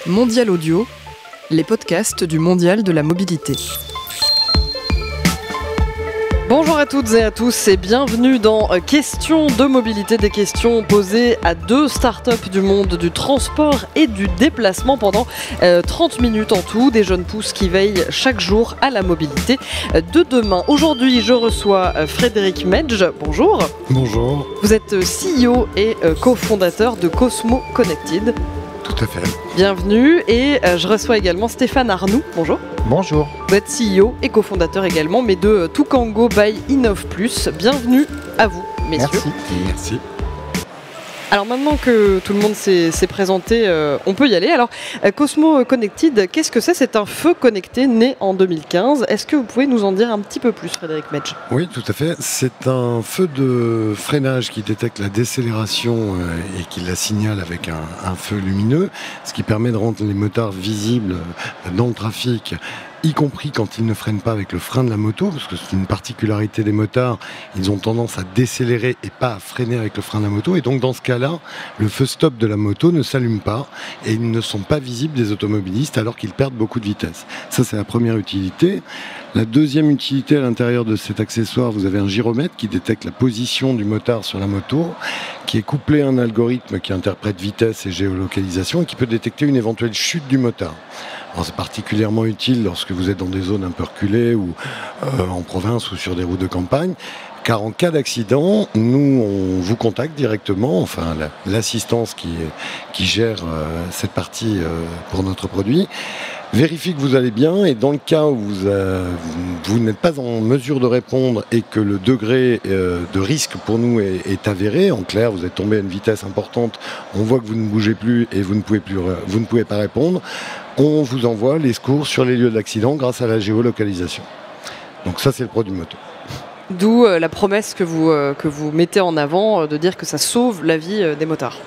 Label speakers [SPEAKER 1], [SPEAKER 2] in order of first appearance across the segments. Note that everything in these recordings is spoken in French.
[SPEAKER 1] Mondial Audio, les podcasts du Mondial de la mobilité. Bonjour à toutes et à tous et bienvenue dans Questions de mobilité, des questions posées à deux startups du monde du transport et du déplacement pendant 30 minutes en tout, des jeunes pousses qui veillent chaque jour à la mobilité de demain. Aujourd'hui, je reçois Frédéric Medj. Bonjour.
[SPEAKER 2] Bonjour.
[SPEAKER 1] Vous êtes CEO et cofondateur de Cosmo Connected.
[SPEAKER 2] Tout à fait.
[SPEAKER 1] Bienvenue et je reçois également Stéphane Arnoux. Bonjour.
[SPEAKER 3] Bonjour.
[SPEAKER 1] Vous êtes CEO et cofondateur également, mais de Toukango by Innov+. Bienvenue à vous, messieurs.
[SPEAKER 2] Merci.
[SPEAKER 1] Alors maintenant que tout le monde s'est présenté, on peut y aller. Alors, Cosmo Connected, qu'est-ce que c'est ? C'est un feu connecté né en 2015. Est-ce que vous pouvez nous en dire un petit peu plus, Frédéric Medj ?
[SPEAKER 2] Oui, tout à fait. C'est un feu de freinage qui détecte la décélération et qui la signale avec un feu lumineux, ce qui permet de rendre les motards visibles dans le trafic, y compris quand ils ne freinent pas avec le frein de la moto, parce que c'est une particularité des motards, ils ont tendance à décélérer et pas à freiner avec le frein de la moto, et donc dans ce cas-là, le feu stop de la moto ne s'allume pas, et ils ne sont pas visibles des automobilistes alors qu'ils perdent beaucoup de vitesse. Ça, c'est la première utilité. La deuxième utilité à l'intérieur de cet accessoire, vous avez un gyromètre qui détecte la position du motard sur la moto, qui est couplé à un algorithme qui interprète vitesse et géolocalisation, et qui peut détecter une éventuelle chute du motard. Alors, c'est particulièrement utile lorsque vous êtes dans des zones un peu reculées ou en province ou sur des routes de campagne, car en cas d'accident, nous on vous contacte directement, enfin l'assistance qui gère cette partie pour notre produit, vérifie que vous allez bien, et dans le cas où vous n'êtes pas en mesure de répondre et que le degré de risque pour nous est avéré, en clair vous êtes tombé à une vitesse importante, on voit que vous ne bougez plus et vous ne pouvez pas répondre, on vous envoie les secours sur les lieux de l'accident grâce à la géolocalisation. Donc ça, c'est le produit moto.
[SPEAKER 1] D'où la promesse que vous mettez en avant de dire que ça sauve la vie des motards.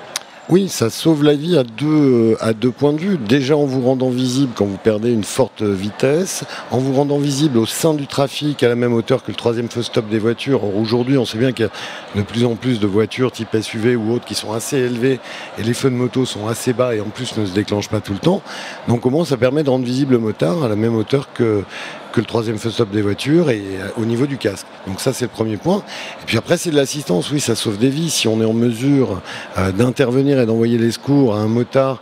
[SPEAKER 2] Oui, ça sauve la vie à deux points de vue. Déjà en vous rendant visible quand vous perdez une forte vitesse, en vous rendant visible au sein du trafic à la même hauteur que le troisième feu stop des voitures. Or aujourd'hui, on sait bien qu'il y a de plus en plus de voitures type SUV ou autres qui sont assez élevées et les feux de moto sont assez bas et en plus ne se déclenchent pas tout le temps. Donc au moins, ça permet de rendre visible le motard à la même hauteur que le troisième feu stop des voitures et au niveau du casque. Donc ça, c'est le premier point. Et puis après, c'est de l'assistance. Oui, ça sauve des vies. Si on est en mesure d'intervenir et d'envoyer les secours à un motard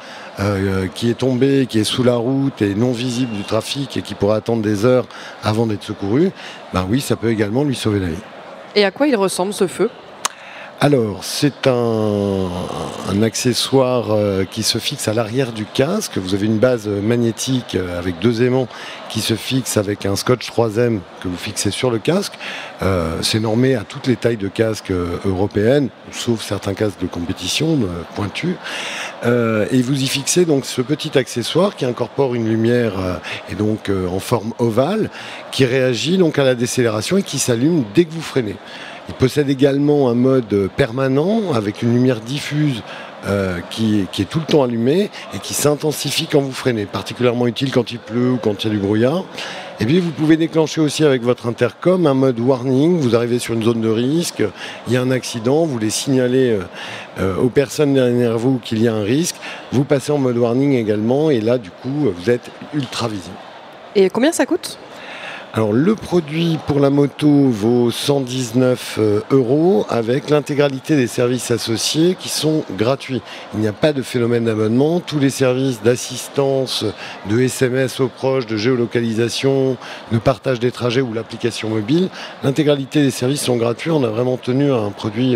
[SPEAKER 2] qui est tombé, qui est sous la route et non visible du trafic et qui pourra attendre des heures avant d'être secouru, ben oui, ça peut également lui sauver la vie.
[SPEAKER 1] Et à quoi il ressemble ce feu ?
[SPEAKER 2] Alors, c'est un accessoire qui se fixe à l'arrière du casque. Vous avez une base magnétique avec deux aimants qui se fixent avec un scotch 3M que vous fixez sur le casque. C'est normé à toutes les tailles de casques européennes, sauf certains casques de compétition pointus. Et vous y fixez donc ce petit accessoire qui incorpore une lumière et donc en forme ovale qui réagit donc à la décélération et qui s'allume dès que vous freinez. Il possède également un mode permanent avec une lumière diffuse qui est tout le temps allumée et qui s'intensifie quand vous freinez, particulièrement utile quand il pleut ou quand il y a du brouillard. Et puis vous pouvez déclencher aussi avec votre intercom un mode warning. Vous arrivez sur une zone de risque, il y a un accident, vous voulez signaler aux personnes derrière vous qu'il y a un risque. Vous passez en mode warning également et là du coup vous êtes ultra visible.
[SPEAKER 1] Et combien ça coûte ?
[SPEAKER 2] Alors le produit pour la moto vaut 119 € avec l'intégralité des services associés qui sont gratuits. Il n'y a pas de phénomène d'abonnement. Tous les services d'assistance, de SMS aux proches, de géolocalisation, de partage des trajets ou l'application mobile, l'intégralité des services sont gratuits. On a vraiment tenu à un produit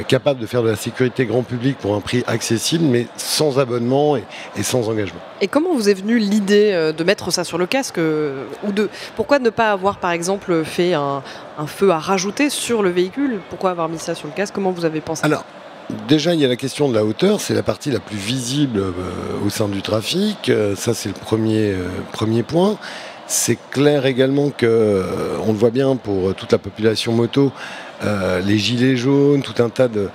[SPEAKER 2] capable de faire de la sécurité grand public pour un prix accessible, mais sans abonnement et sans engagement.
[SPEAKER 1] Et comment vous est venue l'idée de mettre ça sur le casque pourquoi ne pas avoir, par exemple, fait un feu à rajouter sur le véhicule ? Pourquoi avoir mis ça sur le casque ? Comment vous avez pensé ?
[SPEAKER 2] Alors, déjà, il y a la question de la hauteur. C'est la partie la plus visible au sein du trafic. Ça, c'est le premier point. C'est clair également qu'on le voit bien pour toute la population moto, les gilets jaunes, tout un tas de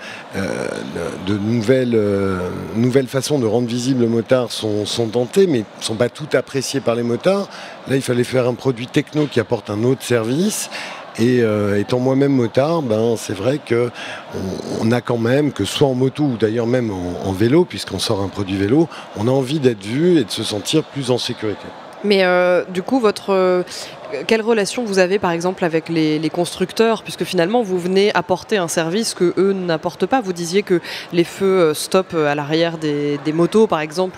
[SPEAKER 2] nouvelles façons de rendre visible le motard sont tentées, mais ne sont pas toutes appréciées par les motards. Là, il fallait faire un produit techno qui apporte un autre service. Et étant moi-même motard, c'est vrai qu'on a quand même, que ce soit en moto ou d'ailleurs même en vélo, puisqu'on sort un produit vélo, on a envie d'être vu et de se sentir plus en sécurité.
[SPEAKER 1] Mais du coup, quelle relation vous avez par exemple avec les constructeurs, puisque finalement vous venez apporter un service que eux n'apportent pas. Vous disiez que les feux stop à l'arrière des motos par exemple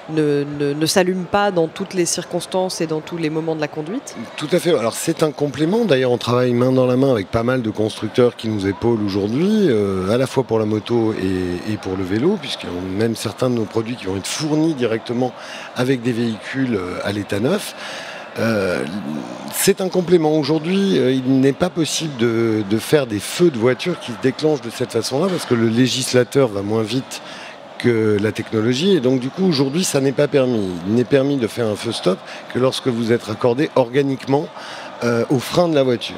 [SPEAKER 1] ne s'allument pas dans toutes les circonstances et dans tous les moments de la conduite.
[SPEAKER 2] Tout à fait, alors c'est un complément, d'ailleurs on travaille main dans la main avec pas mal de constructeurs qui nous épaulent aujourd'hui, à la fois pour la moto et pour le vélo, puisqu'il y a même certains de nos produits qui vont être fournis directement avec des véhicules à l'état neuf. C'est un complément. Aujourd'hui, il n'est pas possible de faire des feux de voiture qui se déclenchent de cette façon-là parce que le législateur va moins vite que la technologie et donc du coup aujourd'hui ça n'est pas permis. Il n'est permis de faire un feu stop que lorsque vous êtes raccordé organiquement au frein de la voiture.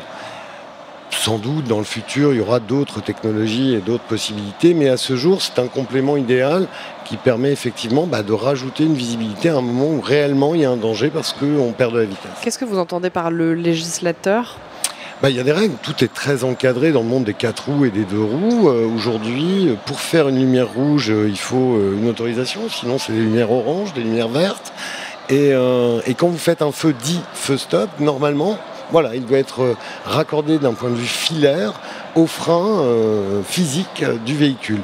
[SPEAKER 2] Sans doute dans le futur il y aura d'autres technologies et d'autres possibilités, mais à ce jour c'est un complément idéal qui permet effectivement de rajouter une visibilité à un moment où réellement il y a un danger parce qu'on perd de la vitesse.
[SPEAKER 1] Qu'est-ce que vous entendez par le législateur ?
[SPEAKER 2] Il y a des règles, tout est très encadré dans le monde des 4 roues et des 2 roues. Aujourd'hui, pour faire une lumière rouge, il faut une autorisation, sinon c'est des lumières oranges, des lumières vertes. Et quand vous faites un feu dit feu stop, normalement, il doit être raccordé d'un point de vue filaire au frein physique du véhicule.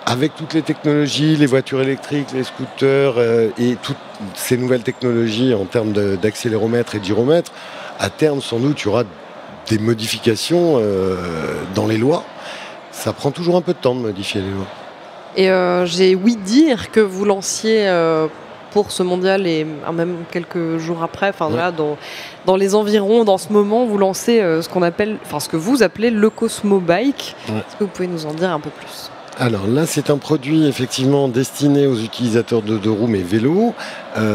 [SPEAKER 2] Avec toutes les technologies, les voitures électriques, les scooters et toutes ces nouvelles technologies en termes d'accéléromètre et de gyromètre, à terme, sans doute, il y aura des modifications dans les lois. Ça prend toujours un peu de temps de modifier les lois.
[SPEAKER 1] Et j'ai ouï dire que vous lanciez pour ce mondial et même quelques jours après, là, dans les environs, dans ce moment, vous lancez ce que vous appelez le Cosmo Bike. Ouais. Est-ce que vous pouvez nous en dire un peu plus ?
[SPEAKER 2] Alors là, c'est un produit effectivement destiné aux utilisateurs de 2 roues mais vélo.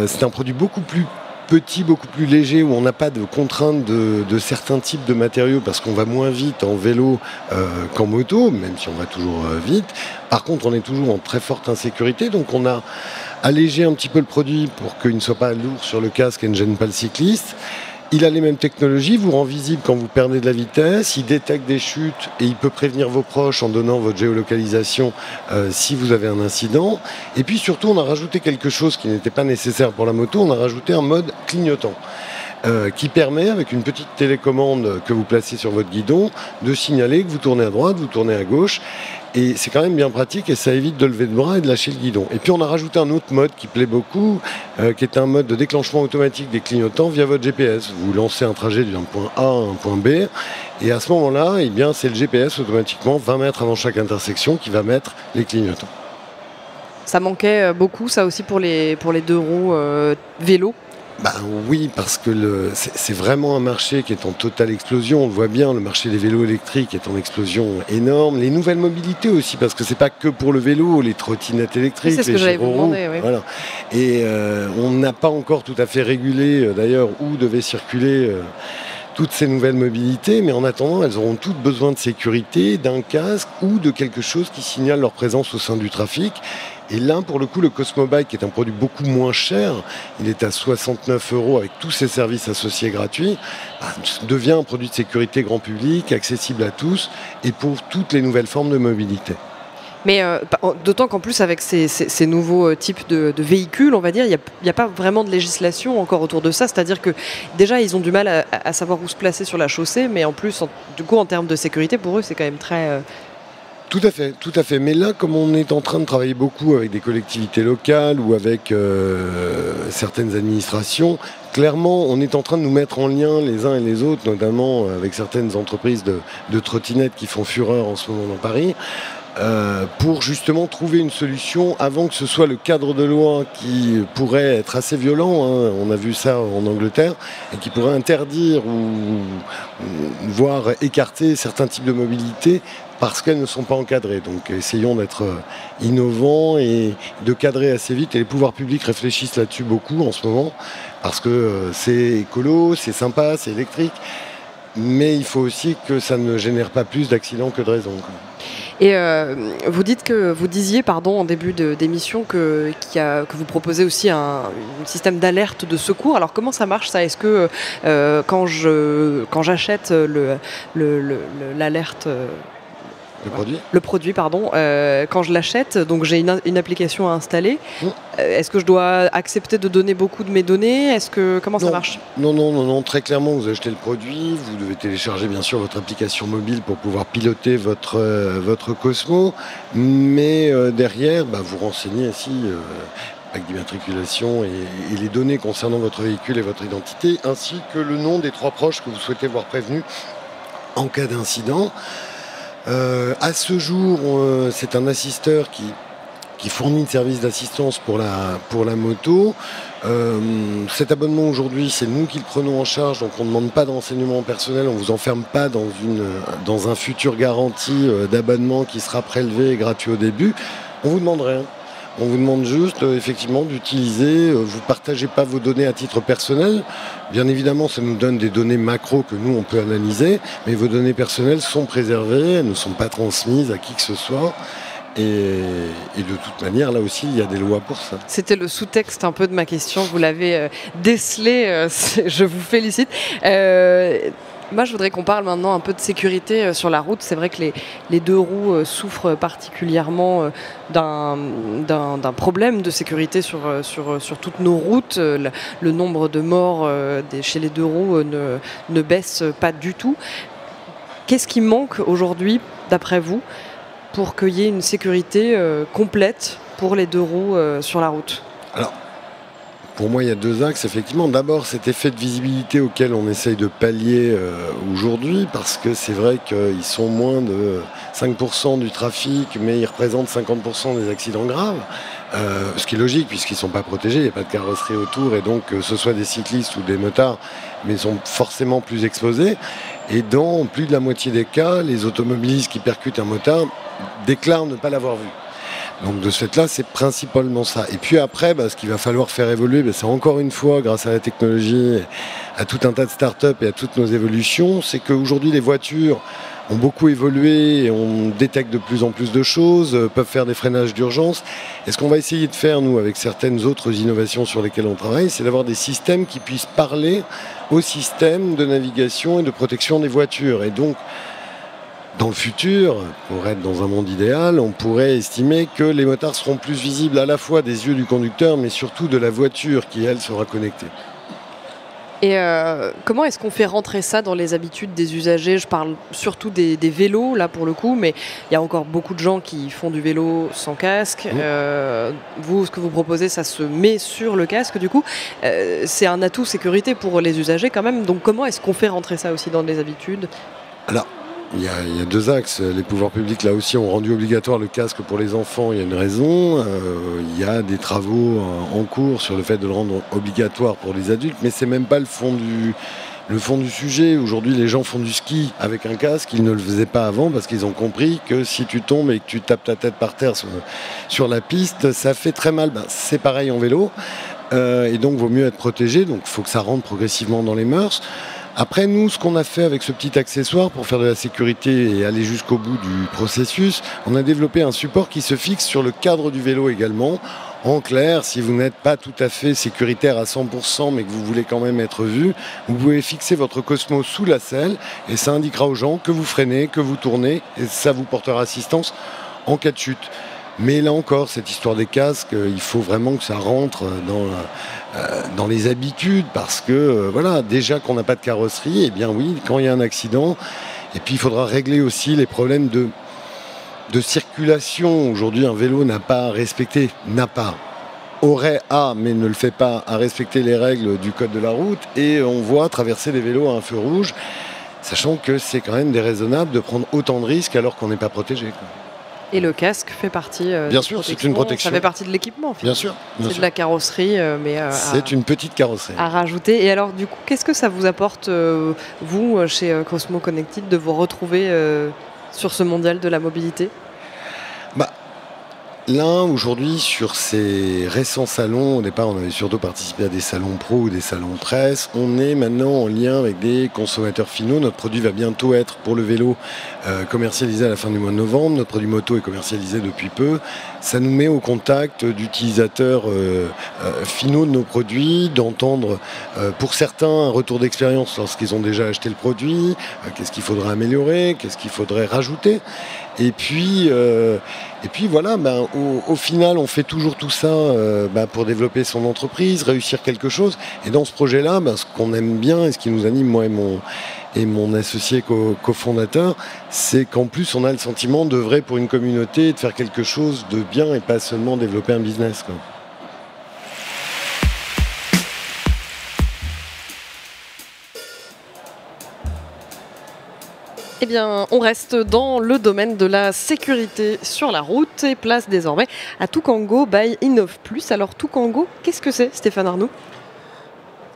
[SPEAKER 2] C'est un produit beaucoup plus petit, beaucoup plus léger, où on n'a pas de contraintes de certains types de matériaux parce qu'on va moins vite en vélo qu'en moto, même si on va toujours vite. Par contre, on est toujours en très forte insécurité, donc on a allégé un petit peu le produit pour qu'il ne soit pas lourd sur le casque et ne gêne pas le cycliste. Il a les mêmes technologies, vous rend visible quand vous perdez de la vitesse, il détecte des chutes et il peut prévenir vos proches en donnant votre géolocalisation si vous avez un incident. Et puis surtout, on a rajouté quelque chose qui n'était pas nécessaire pour la moto, on a rajouté un mode clignotant qui permet, avec une petite télécommande que vous placez sur votre guidon, de signaler que vous tournez à droite, vous tournez à gauche. Et c'est quand même bien pratique et ça évite de lever le bras et de lâcher le guidon. Et puis on a rajouté un autre mode qui plaît beaucoup, qui est un mode de déclenchement automatique des clignotants via votre GPS. Vous lancez un trajet d'un point A à un point B et à ce moment-là, c'est le GPS automatiquement 20 mètres avant chaque intersection qui va mettre les clignotants.
[SPEAKER 1] Ça manquait beaucoup, ça aussi pour les 2 roues vélo.
[SPEAKER 2] Oui, parce que c'est vraiment un marché qui est en totale explosion. On le voit bien, le marché des vélos électriques est en explosion énorme. Les nouvelles mobilités aussi, parce que c'est pas que pour le vélo, les trottinettes électriques,
[SPEAKER 1] c'est ce que j'allais vous demander, oui.
[SPEAKER 2] Voilà. Et on n'a pas encore tout à fait régulé, d'ailleurs, où devaient circuler toutes ces nouvelles mobilités, mais en attendant, elles auront toutes besoin de sécurité, d'un casque ou de quelque chose qui signale leur présence au sein du trafic. Et là, pour le coup, le Cosmo Bike, qui est un produit beaucoup moins cher, il est à 69 € avec tous ses services associés gratuits, devient un produit de sécurité grand public, accessible à tous et pour toutes les nouvelles formes de mobilité.
[SPEAKER 1] Mais d'autant qu'en plus, avec ces nouveaux types de véhicules, on va dire, il n'y a pas vraiment de législation encore autour de ça. C'est-à-dire que déjà, ils ont du mal à savoir où se placer sur la chaussée, mais en plus, en termes de sécurité, pour eux, c'est quand même très...
[SPEAKER 2] Tout à fait. Mais là, comme on est en train de travailler beaucoup avec des collectivités locales ou avec certaines administrations, clairement, on est en train de nous mettre en lien les uns et les autres, notamment avec certaines entreprises de trottinettes qui font fureur en ce moment dans Paris, pour justement trouver une solution avant que ce soit le cadre de loi qui pourrait être assez violent, on a vu ça en Angleterre, et qui pourrait interdire ou voire écarter certains types de mobilité parce qu'elles ne sont pas encadrées. Donc essayons d'être innovants et de cadrer assez vite. Et les pouvoirs publics réfléchissent là-dessus beaucoup en ce moment, parce que c'est écolo, c'est sympa, c'est électrique. mais il faut aussi que ça ne génère pas plus d'accidents que de raisons, quoi.
[SPEAKER 1] Et vous disiez en début d'émission que vous proposez aussi un système d'alerte de secours. Alors comment ça marche ça? Est-ce que quand j'achète l'alerte le produit, quand je l'achète, donc j'ai une application à installer. Est-ce que je dois accepter de donner beaucoup de mes données? Comment ça marche?
[SPEAKER 2] Non, très clairement, vous achetez le produit, vous devez télécharger bien sûr votre application mobile pour pouvoir piloter votre Cosmo, mais derrière, vous renseignez ainsi avec d'immatriculation et les données concernant votre véhicule et votre identité, ainsi que le nom des 3 proches que vous souhaitez voir prévenus en cas d'incident. À ce jour, c'est un assisteur qui fournit le service d'assistance pour la moto. Cet abonnement aujourd'hui, c'est nous qui le prenons en charge, donc on ne demande pas de renseignements personnels, on ne vous enferme pas dans un futur garantie d'abonnement qui sera prélevé et gratuit au début. On vous demande rien. On vous demande juste effectivement d'utiliser, vous ne partagez pas vos données à titre personnel. Bien évidemment, ça nous donne des données macro que nous, on peut analyser, mais vos données personnelles sont préservées, elles ne sont pas transmises à qui que ce soit. Et de toute manière, là aussi, il y a des lois pour ça.
[SPEAKER 1] C'était le sous-texte un peu de ma question, vous l'avez décelé, je vous félicite. Moi, je voudrais qu'on parle maintenant un peu de sécurité sur la route. C'est vrai que les 2 roues souffrent particulièrement d'un problème de sécurité sur toutes nos routes. Le nombre de morts chez les 2 roues ne baisse pas du tout. Qu'est-ce qui manque aujourd'hui, d'après vous, pour qu'il y ait une sécurité complète pour les 2 roues sur la route?
[SPEAKER 2] Alors, pour moi, il y a 2 axes, effectivement. D'abord, cet effet de visibilité auquel on essaye de pallier aujourd'hui, parce que c'est vrai qu'ils sont moins de 5% du trafic, mais ils représentent 50% des accidents graves. Ce qui est logique, puisqu'ils ne sont pas protégés, il n'y a pas de carrosserie autour, et donc que ce soit des cyclistes ou des motards, mais ils sont forcément plus exposés. Et dans plus de la moitié des cas, les automobilistes qui percutent un motard déclarent ne pas l'avoir vu. Donc de ce fait-là, c'est principalement ça. Et puis après, ce qu'il va falloir faire évoluer, c'est encore une fois, grâce à la technologie, à tout un tas de startups et à toutes nos évolutions, c'est qu'aujourd'hui les voitures ont beaucoup évolué et on détecte de plus en plus de choses, peuvent faire des freinages d'urgence. Et ce qu'on va essayer de faire, nous, avec certaines autres innovations sur lesquelles on travaille, c'est d'avoir des systèmes qui puissent parler au système de navigation et de protection des voitures. Et donc, dans le futur, pour être dans un monde idéal, on pourrait estimer que les motards seront plus visibles à la fois des yeux du conducteur, mais surtout de la voiture qui, elle, sera connectée.
[SPEAKER 1] Et comment est-ce qu'on fait rentrer ça dans les habitudes des usagers? Je parle surtout des vélos, là, pour le coup, mais il y a encore beaucoup de gens qui font du vélo sans casque. Vous, ce que vous proposez, ça se met sur le casque, du coup. C'est un atout sécurité pour les usagers, quand même. Donc, comment est-ce qu'on fait rentrer ça aussi dans les habitudes?
[SPEAKER 2] Alors, il y a 2 axes. Les pouvoirs publics, là aussi, ont rendu obligatoire le casque pour les enfants. Il y a une raison. Il y a des travaux en cours sur le fait de le rendre obligatoire pour les adultes, mais c'est même pas le fond du sujet. Aujourd'hui, les gens font du ski avec un casque. Ils ne le faisaient pas avant parce qu'ils ont compris que si tu tombes et que tu tapes ta tête par terre sur la piste, ça fait très mal. C'est pareil en vélo. Et donc, il vaut mieux être protégé. Donc, il faut que ça rentre progressivement dans les mœurs. Après, nous, ce qu'on a fait avec ce petit accessoire pour faire de la sécurité et aller jusqu'au bout du processus, on a développé un support qui se fixe sur le cadre du vélo également. En clair, si vous n'êtes pas tout à fait sécuritaire à 100%, mais que vous voulez quand même être vu, vous pouvez fixer votre Cosmo sous la selle et ça indiquera aux gens que vous freinez, que vous tournez et ça vous portera assistance en cas de chute. Mais là encore, cette histoire des casques, il faut vraiment que ça rentre dans les habitudes parce que, déjà qu'on n'a pas de carrosserie, eh bien oui, quand il y a un accident, et puis il faudra régler aussi les problèmes de circulation. Aujourd'hui, un vélo mais ne le fait pas, à respecter les règles du code de la route, et on voit traverser les vélos à un feu rouge, sachant que c'est quand même déraisonnable de prendre autant de risques alors qu'on n'est pas protégé, quoi.
[SPEAKER 1] Et le casque fait partie
[SPEAKER 2] bien sûr, c'est une protection.
[SPEAKER 1] Ça fait partie de l'équipement, finalement.
[SPEAKER 2] Bien sûr.
[SPEAKER 1] C'est de la carrosserie, mais
[SPEAKER 2] c'est une petite carrosserie
[SPEAKER 1] à rajouter. Et alors, du coup, qu'est-ce que ça vous apporte, vous, chez Cosmo Connected, de vous retrouver sur ce mondial de la mobilité?
[SPEAKER 2] Là, aujourd'hui, sur ces récents salons, au départ, on avait surtout participé à des salons pro ou des salons presse. On est maintenant en lien avec des consommateurs finaux. Notre produit va bientôt être, pour le vélo, commercialisé à la fin du mois de novembre. Notre produit moto est commercialisé depuis peu. Ça nous met au contact d'utilisateurs finaux de nos produits, d'entendre, pour certains, un retour d'expérience lorsqu'ils ont déjà acheté le produit. Qu'est-ce qu'il faudrait améliorer, qu'est-ce qu'il faudrait rajouter. Et puis voilà, au final, on fait toujours tout ça pour développer son entreprise, réussir quelque chose. Et dans ce projet-là, ce qu'on aime bien et ce qui nous anime, moi et mon associé cofondateur, c'est qu'en plus, on a le sentiment d'œuvrer pour une communauté, de faire quelque chose de bien et pas seulement développer un business, quoi.
[SPEAKER 1] Eh bien, on reste dans le domaine de la sécurité sur la route et place désormais à Toukango by InnovPlus. Alors Toukango, qu'est-ce que c'est, Stéphane Arnoux?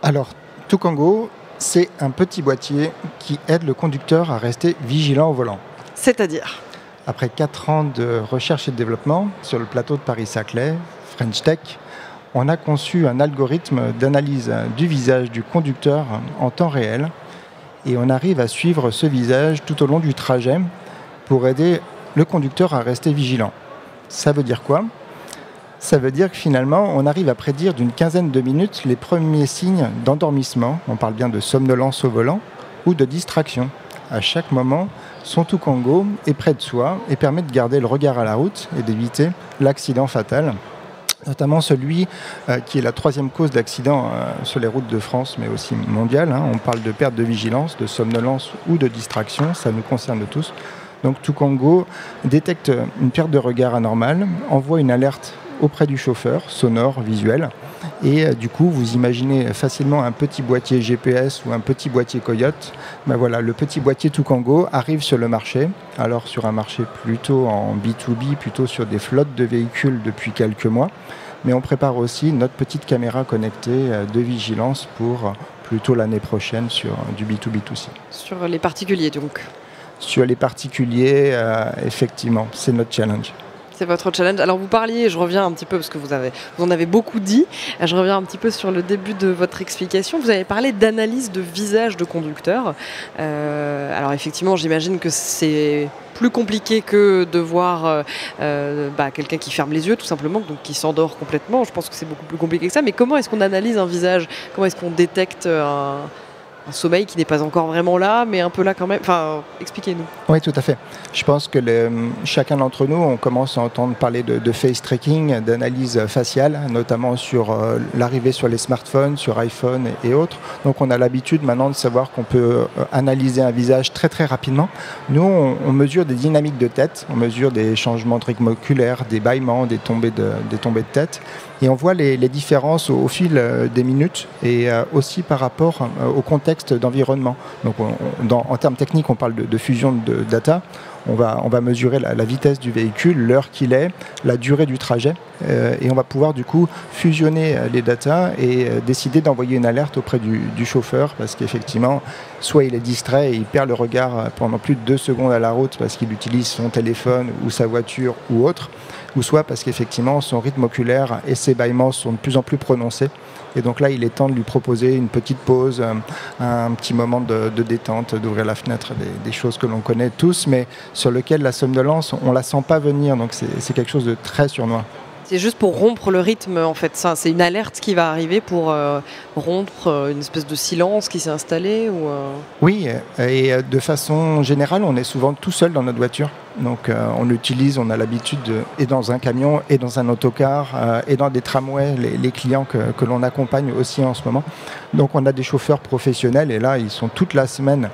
[SPEAKER 3] Alors, Toukango, c'est un petit boîtier qui aide le conducteur à rester vigilant au volant.
[SPEAKER 1] C'est-à-dire?
[SPEAKER 3] Après 4 ans de recherche et de développement sur le plateau de Paris-Saclay, French Tech, on a conçu un algorithme d'analyse du visage du conducteur en temps réel. Et on arrive à suivre ce visage tout au long du trajet pour aider le conducteur à rester vigilant. Ça veut dire quoi? Ça veut dire que finalement, on arrive à prédire d'une quinzaine de minutes les premiers signes d'endormissement. On parle bien de somnolence au volant ou de distraction. À chaque moment, son Toukango est près de soi et permet de garder le regard à la route et d'éviter l'accident fatal. Notamment celui qui est la 3e cause d'accident sur les routes de France, mais aussi mondiale. On parle de perte de vigilance, de somnolence ou de distraction, ça nous concerne tous. Donc Toukango détecte une perte de regard anormale, envoie une alerte auprès du chauffeur, sonore, visuel, et du coup vous imaginez facilement un petit boîtier GPS ou un petit boîtier Coyote. Voilà, le petit boîtier Toukango arrive sur le marché, alors sur un marché plutôt en B2B, plutôt sur des flottes de véhicules depuis quelques mois, mais on prépare aussi notre petite caméra connectée de vigilance pour plutôt l'année prochaine sur du B2B2C.
[SPEAKER 1] Sur les particuliers donc? Sur
[SPEAKER 3] les particuliers, effectivement, c'est notre challenge.
[SPEAKER 1] C'est votre challenge. Alors vous parliez, je reviens un petit peu parce que vous en avez beaucoup dit, je reviens un petit peu sur le début de votre explication. Vous avez parlé d'analyse de visage de conducteur. Alors effectivement, j'imagine que c'est plus compliqué que de voir quelqu'un qui ferme les yeux tout simplement, donc qui s'endort complètement. Je pense que c'est beaucoup plus compliqué que ça. Mais comment est-ce qu'on analyse un visage? Comment est-ce qu'on détecte un sommeil qui n'est pas encore vraiment là, mais un peu là quand même. Enfin, expliquez-nous.
[SPEAKER 3] Oui, tout à fait. Je pense que chacun d'entre nous, on commence à entendre parler de face tracking, d'analyse faciale, notamment sur l'arrivée sur les smartphones, sur iPhone et autres. Donc on a l'habitude maintenant de savoir qu'on peut analyser un visage très très rapidement. Nous, on mesure des dynamiques de tête, on mesure des changements de rythme oculaire, des bâillements, des tombées de tête. Et on voit les différences au fil des minutes et aussi par rapport au contexte d'environnement. Donc en termes techniques, on parle de fusion de data. On va mesurer la vitesse du véhicule, l'heure qu'il est, la durée du trajet et on va pouvoir du coup fusionner les datas et décider d'envoyer une alerte auprès du chauffeur parce qu'effectivement, soit il est distrait et il perd le regard pendant plus de 2 secondes à la route parce qu'il utilise son téléphone ou sa voiture ou autre, ou soit parce qu'effectivement son rythme oculaire et ses bâillements sont de plus en plus prononcés. Et donc là, il est temps de lui proposer une petite pause, un petit moment de détente, d'ouvrir la fenêtre, des choses que l'on connaît tous, mais sur lesquelles la somnolence, on ne la sent pas venir. Donc c'est quelque chose de très sournois.
[SPEAKER 1] C'est juste pour rompre le rythme, en fait. C'est une alerte qui va arriver pour rompre une espèce de silence qui s'est installé ou
[SPEAKER 3] Oui, et de façon générale, on est souvent tout seul dans notre voiture. Donc on a l'habitude, et dans un camion, et dans un autocar, et dans des tramways, les clients que l'on accompagne aussi en ce moment. Donc on a des chauffeurs professionnels, et là, ils sont toute la semaine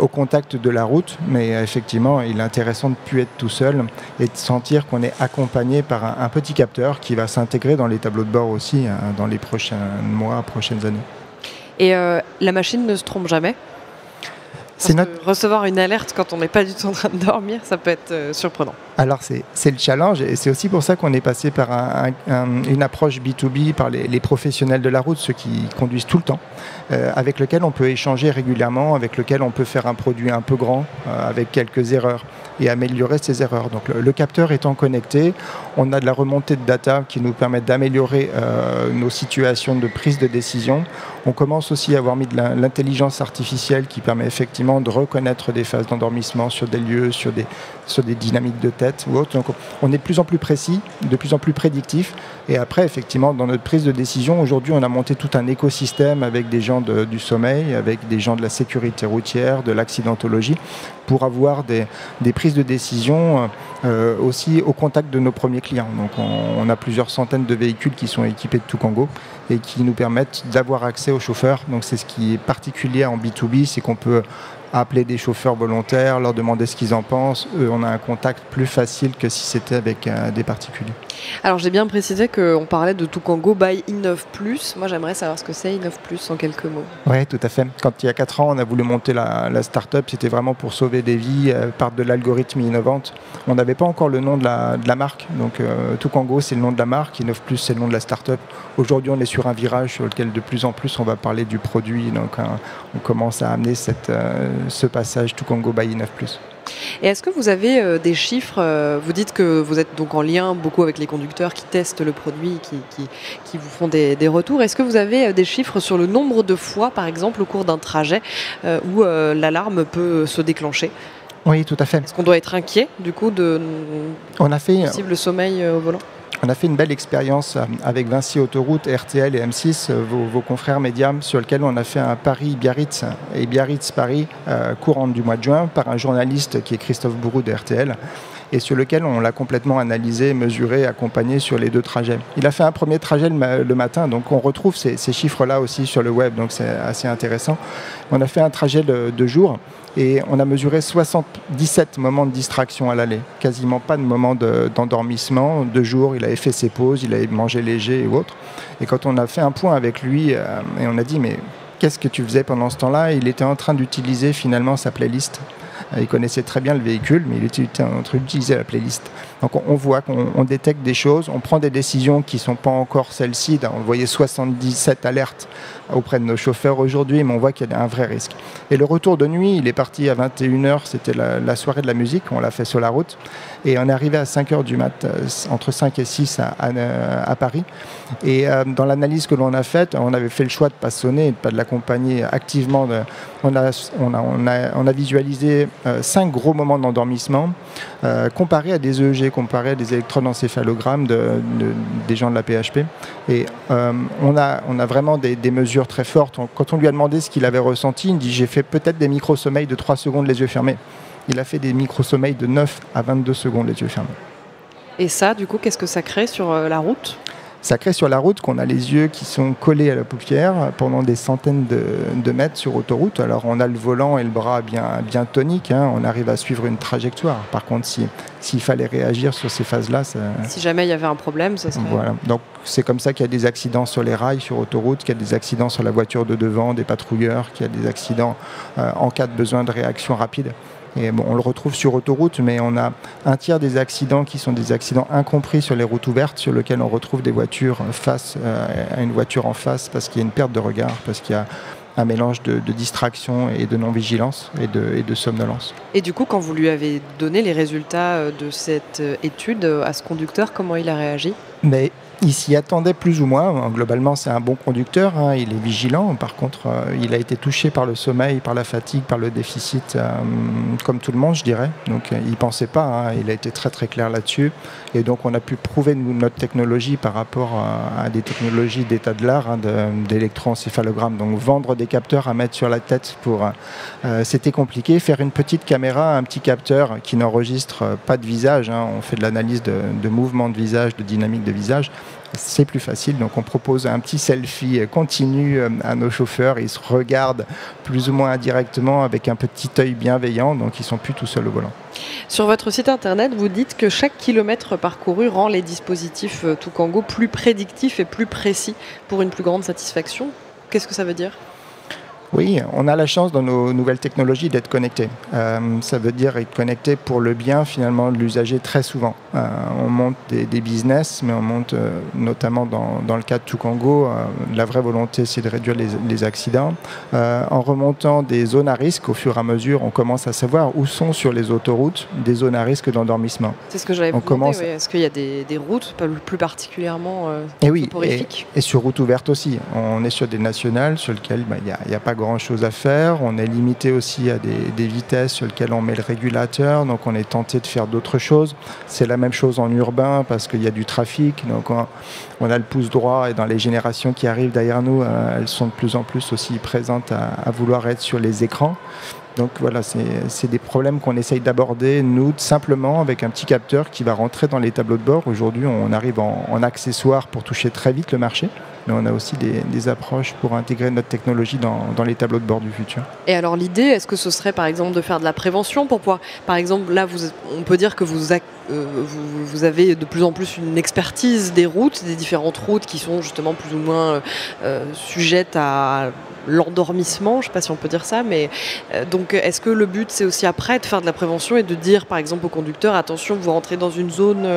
[SPEAKER 3] au contact de la route, mais effectivement, il est intéressant de ne plus être tout seul et de sentir qu'on est accompagné par un petit capteur qui va s'intégrer dans les tableaux de bord aussi dans les prochains mois, prochaines années.
[SPEAKER 1] Et la machine ne se trompe jamais? Recevoir une alerte quand on n'est pas du tout en train de dormir, ça peut être surprenant.
[SPEAKER 3] Alors c'est le challenge et c'est aussi pour ça qu'on est passé par une approche B2B par les professionnels de la route, ceux qui conduisent tout le temps, avec lequel on peut échanger régulièrement, avec lequel on peut faire un produit un peu grand, avec quelques erreurs et améliorer ces erreurs. Donc le capteur étant connecté, on a de la remontée de data qui nous permet d'améliorer nos situations de prise de décision. On commence aussi à avoir mis de l'intelligence artificielle qui permet effectivement de reconnaître des phases d'endormissement sur des lieux, sur des dynamiques de tête ou autres. Donc on est de plus en plus précis, de plus en plus prédictif. Et après, effectivement, dans notre prise de décision, aujourd'hui, on a monté tout un écosystème avec des gens du sommeil, avec des gens de la sécurité routière, de l'accidentologie, pour avoir des prises de décision aussi au contact de nos premiers clients. Donc on a plusieurs centaines de véhicules qui sont équipés de Tukango et qui nous permettent d'avoir accès aux chauffeurs. Donc c'est ce qui est particulier en B2B, c'est qu'on peut appeler des chauffeurs volontaires, leur demander ce qu'ils en pensent. On a un contact plus facile que si c'était avec des particuliers.
[SPEAKER 1] Alors j'ai bien précisé qu'on parlait de Tukango by Innov+. Moi j'aimerais savoir ce que c'est Innov+ en quelques mots.
[SPEAKER 3] Oui, tout à fait. Quand il y a 4 ans on a voulu monter la start-up, c'était vraiment pour sauver des vies par de l'algorithme innovante. On n'avait pas encore le nom de la marque. Donc Tukango c'est le nom de la marque, Innov+ c'est le nom de la start-up. Aujourd'hui on est sur un virage sur lequel de plus en plus on va parler du produit. Donc on commence à amener ce passage Tukango by Innov+.
[SPEAKER 1] Et est-ce que vous avez des chiffres vous dites que vous êtes donc en lien beaucoup avec les conducteurs qui testent le produit, qui vous font des retours. Est-ce que vous avez des chiffres sur le nombre de fois, par exemple, au cours d'un trajet où l'alarme peut se déclencher ?
[SPEAKER 3] Oui, tout à fait.
[SPEAKER 1] Est-ce qu'on doit être inquiet, du coup, de possible sommeil au volant ?
[SPEAKER 3] On a fait une belle expérience avec Vinci Autoroute, RTL et M6, vos confrères médias, sur lequel on a fait un Paris-Biarritz et Biarritz-Paris courant du mois de juin par un journaliste qui est Christophe Bourroux de RTL et sur lequel on l'a complètement analysé, mesuré, accompagné sur les 2 trajets. Il a fait un premier trajet le matin, donc on retrouve ces chiffres-là aussi sur le web, donc c'est assez intéressant. On a fait un trajet de jour et on a mesuré 77 moments de distraction à l'aller. Quasiment pas de moments d'endormissement. De jour, il avait fait ses pauses, il avait mangé léger et autres. Et quand on a fait un point avec lui, et on a dit, mais qu'est-ce que tu faisais pendant ce temps-là ? Il était en train d'utiliser finalement sa playlist. Il connaissait très bien le véhicule, mais il était en train d'utiliser la playlist. Donc on voit qu'on détecte des choses, on prend des décisions qui ne sont pas encore celles-ci. On voyait 77 alertes auprès de nos chauffeurs aujourd'hui, mais on voit qu'il y a un vrai risque. Et le retour de nuit, il est parti à 21h, c'était la soirée de la musique, on l'a fait sur la route. Et on est arrivé à 5h du mat, entre 5 et 6 à Paris. Et dans l'analyse que l'on a faite, on avait fait le choix de ne pas sonner et de ne pas de l'accompagner activement. On a visualisé 5 gros moments d'endormissement comparés à des EEG, comparés à des électroencéphalogrammes des gens de la PHP. Et on a vraiment des mesures très fortes. Quand on lui a demandé ce qu'il avait ressenti, il dit « j'ai fait peut-être des micro-sommeils de 3 secondes les yeux fermés ». Il a fait des micro-sommeils de 9 à 22 secondes les yeux fermés.
[SPEAKER 1] Et ça, du coup, qu'est-ce que ça crée sur la route ?
[SPEAKER 3] Ça crée sur la route qu'on a les yeux qui sont collés à la paupière pendant des centaines de mètres sur autoroute. Alors on a le volant et le bras bien toniques, hein. On arrive à suivre une trajectoire. Par contre, s'il fallait réagir sur ces phases-là...
[SPEAKER 1] Si jamais il y avait un problème, ça serait...
[SPEAKER 3] Voilà. Donc c'est comme ça qu'il y a des accidents sur les rails, sur autoroute, qu'il y a des accidents sur la voiture de devant, des patrouilleurs, qu'il y a des accidents en cas de besoin de réaction rapide. Et bon, on le retrouve sur autoroute, mais on a un tiers des accidents qui sont des accidents incompris sur les routes ouvertes, sur lesquelles on retrouve des voitures face à une voiture en face, parce qu'il y a une perte de regard, parce qu'il y a un mélange de distraction et de non-vigilance et de somnolence.
[SPEAKER 1] Et du coup, quand vous lui avez donné les résultats de cette étude à ce conducteur, comment il a réagi ?
[SPEAKER 3] Mais il s'y attendait plus ou moins. Globalement, c'est un bon conducteur, hein, il est vigilant. Par contre, il a été touché par le sommeil, par la fatigue, par le déficit, comme tout le monde, je dirais. Donc, il ne pensait pas. Hein, il a été très très clair là-dessus. Et donc, on a pu prouver notre technologie par rapport à des technologies d'état de l'art, hein, d'électroencéphalogramme. Donc, vendre des capteurs à mettre sur la tête c'était compliqué. Faire une petite caméra, un petit capteur qui n'enregistre pas de visage. Hein, on fait de l'analyse de mouvement de visage, de dynamique de visage. C'est plus facile, donc on propose un petit selfie continu à nos chauffeurs. Ils se regardent plus ou moins indirectement avec un petit œil bienveillant, donc ils ne sont plus tout seuls au volant.
[SPEAKER 1] Sur votre site internet, vous dites que chaque kilomètre parcouru rend les dispositifs Tukango plus prédictifs et plus précis pour une plus grande satisfaction. Qu'est-ce que ça veut dire ?
[SPEAKER 3] Oui, on a la chance dans nos nouvelles technologies d'être connectés. Ça veut dire être connecté pour le bien finalement de l'usager très souvent. On monte des business, mais on monte notamment dans le cas de Tukango, la vraie volonté c'est de réduire les accidents. En remontant des zones à risque, au fur et à mesure, on commence à savoir où sont sur les autoroutes des zones à risque d'endormissement.
[SPEAKER 1] C'est ce que j'avais demandé, oui. Est-ce qu'il y a des routes plus particulièrement soporifiques ?
[SPEAKER 3] Et sur route ouverte aussi. On est sur des nationales sur lesquelles il n'y a pas grand-chose à faire. On est limité aussi à des vitesses sur lesquelles on met le régulateur, donc on est tenté de faire d'autres choses. C'est la même chose en urbain parce qu'il y a du trafic, donc on a le pouce droit et dans les générations qui arrivent derrière nous, elles sont de plus en plus aussi présentes à vouloir être sur les écrans. Donc voilà, c'est des problèmes qu'on essaye d'aborder, nous, simplement avec un petit capteur qui va rentrer dans les tableaux de bord. Aujourd'hui, on arrive en accessoire pour toucher très vite le marché, mais on a aussi des approches pour intégrer notre technologie dans les tableaux de bord du futur.
[SPEAKER 1] Et alors l'idée, est-ce que ce serait par exemple de faire de la prévention pour pouvoir, par exemple, là, on peut dire que vous avez de plus en plus une expertise des routes, des différentes routes qui sont justement plus ou moins sujettes à l'endormissement, je ne sais pas si on peut dire ça, mais donc est-ce que le but c'est aussi après de faire de la prévention et de dire par exemple au conducteur, attention, vous rentrez dans une zone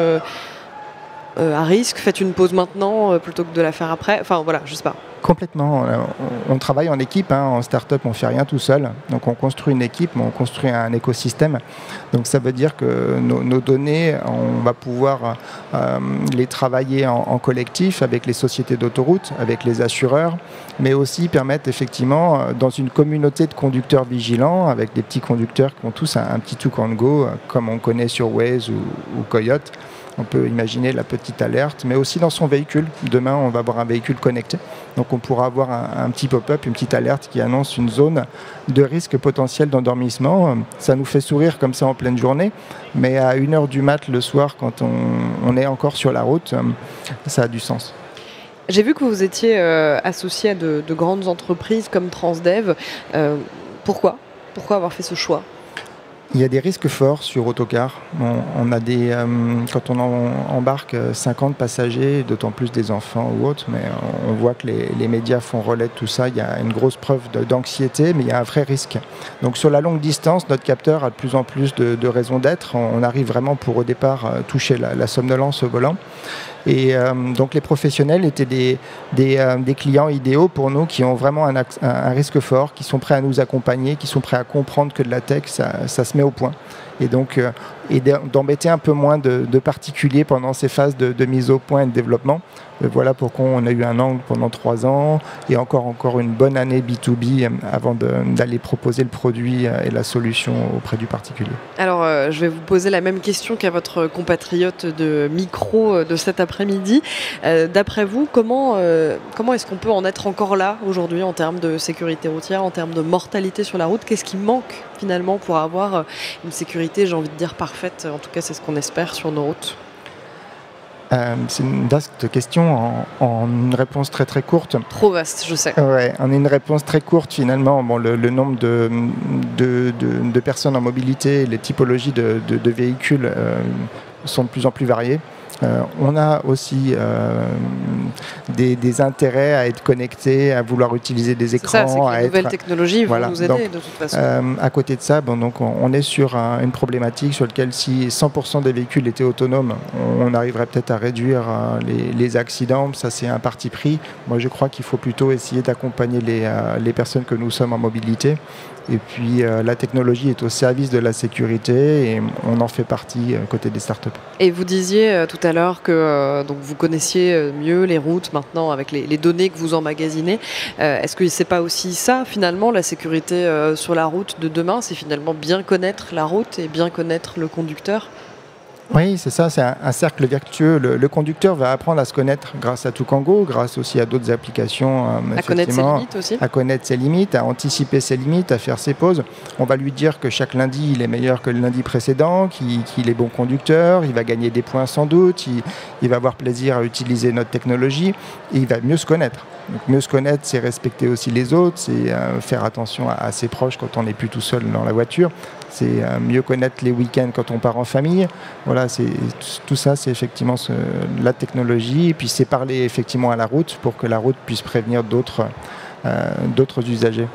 [SPEAKER 1] à risque, faites une pause maintenant plutôt que de la faire après, enfin voilà, je sais pas.
[SPEAKER 3] Complètement. On travaille en équipe. En start-up, on ne fait rien tout seul. Donc, on construit une équipe, mais on construit un écosystème. Donc, ça veut dire que nos données, on va pouvoir les travailler en collectif avec les sociétés d'autoroutes, avec les assureurs, mais aussi permettre effectivement, dans une communauté de conducteurs vigilants, avec des petits conducteurs qui ont tous un petit Tukango, comme on connaît sur Waze ou Coyote. On peut imaginer la petite alerte, mais aussi dans son véhicule. Demain, on va avoir un véhicule connecté. Donc, on pourra avoir un petit pop-up, une petite alerte qui annonce une zone de risque potentiel d'endormissement. Ça nous fait sourire comme ça en pleine journée, mais à 1h du mat le soir, quand on est encore sur la route, ça a du sens.
[SPEAKER 1] J'ai vu que vous étiez associé à de grandes entreprises comme Transdev. Pourquoi avoir fait ce choix ?
[SPEAKER 3] Il y a des risques forts sur autocar. On a quand on embarque 50 passagers, d'autant plus des enfants ou autres, mais on voit que les médias font relais de tout ça. Il y a une grosse preuve d'anxiété, mais il y a un vrai risque. Donc sur la longue distance, notre capteur a de plus en plus de raisons d'être. On arrive vraiment pour au départ toucher la somnolence au volant. Et donc les professionnels étaient des clients idéaux pour nous qui ont vraiment un risque fort, qui sont prêts à nous accompagner, qui sont prêts à comprendre que de la tech, ça se met au point. Et donc d'embêter un peu moins de particuliers pendant ces phases de mise au point et de développement. Voilà pourquoi on a eu un angle pendant 3 ans et encore une bonne année B2B avant d'aller proposer le produit et la solution auprès du particulier.
[SPEAKER 1] Alors, je vais vous poser la même question qu'à votre compatriote de micro de cet après-midi. D'après vous, comment est-ce qu'on peut en être encore là aujourd'hui en termes de sécurité routière, en termes de mortalité sur la route ? Qu'est-ce qui manque finalement pour avoir une sécurité, j'ai envie de dire, parfaite ? En tout cas, c'est ce qu'on espère sur nos routes.
[SPEAKER 3] C'est une vaste question en une réponse très très courte.
[SPEAKER 1] Trop vaste, je sais.
[SPEAKER 3] Ouais, en une réponse très courte finalement. Bon, le nombre de personnes en mobilité, les typologies de véhicules sont de plus en plus variées. On a aussi des intérêts à être connectés, à vouloir utiliser des écrans.
[SPEAKER 1] C'est ça, c'est que les nouvelles technologies vont nous aider donc, de toute façon.
[SPEAKER 3] À côté de ça, donc on est sur une problématique sur laquelle si 100% des véhicules étaient autonomes, on arriverait peut-être à réduire les accidents. Ça, c'est un parti pris. Moi, je crois qu'il faut plutôt essayer d'accompagner les personnes que nous sommes en mobilité. Et puis la technologie est au service de la sécurité et on en fait partie côté des startups. Et
[SPEAKER 1] vous disiez tout à l'heure que donc vous connaissiez mieux les routes maintenant avec les données que vous emmagasinez. Est-ce que c'est pas aussi ça finalement la sécurité sur la route de demain ? C'est finalement bien connaître la route et bien connaître le conducteur ?
[SPEAKER 3] Oui, c'est ça, c'est un cercle vertueux. Le conducteur va apprendre à se connaître grâce à Tukango, grâce aussi à d'autres applications.
[SPEAKER 1] À connaître ses limites aussi.
[SPEAKER 3] À connaître ses limites, à anticiper ses limites, à faire ses pauses. On va lui dire que chaque lundi, il est meilleur que le lundi précédent, qu'il est bon conducteur, il va gagner des points sans doute, il va avoir plaisir à utiliser notre technologie et il va mieux se connaître. Donc, mieux se connaître, c'est respecter aussi les autres, c'est faire attention à ses proches quand on n'est plus tout seul dans la voiture. C'est mieux connaître les week-ends quand on part en famille. Voilà, tout ça, c'est effectivement la technologie. Et puis, c'est parler effectivement à la route pour que la route puisse prévenir d'autres usagers.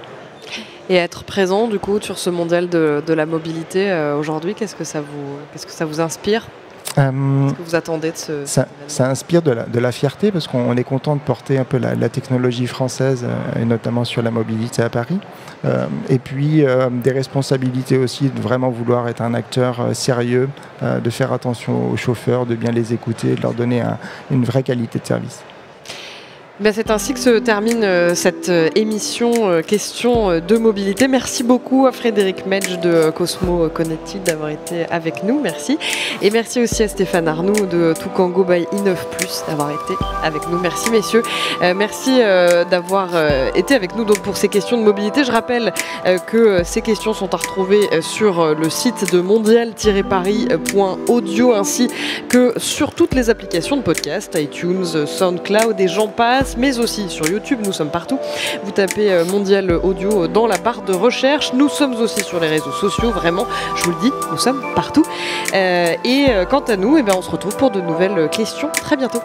[SPEAKER 1] Et être présent du coup sur ce mondial de la mobilité aujourd'hui, qu'est-ce que ça vous inspire? Qu'est-ce que vous attendez de
[SPEAKER 3] ça inspire de la fierté parce qu'on est content de porter un peu la technologie française et notamment sur la mobilité à Paris. Et puis des responsabilités aussi de vraiment vouloir être un acteur sérieux, de faire attention aux chauffeurs, de bien les écouter, de leur donner une vraie qualité de service.
[SPEAKER 1] C'est ainsi que se termine cette émission Questions de mobilité. Merci beaucoup à Frédéric Metsch de Cosmo Connected d'avoir été avec nous. Merci. Et merci aussi à Stéphane Arnoux de Toukango by i9+ d'avoir été avec nous. Merci messieurs. Merci d'avoir été avec nous donc pour ces questions de mobilité. Je rappelle que ces questions sont à retrouver sur le site de mondial-paris.audio ainsi que sur toutes les applications de podcast, iTunes, SoundCloud et j'en passe. Mais aussi sur YouTube, nous sommes partout. Vous tapez Mondial Audio dans la barre de recherche. Nous sommes aussi sur les réseaux sociaux, vraiment, je vous le dis, nous sommes partout. Et quant à nous, on se retrouve pour de nouvelles questions très bientôt.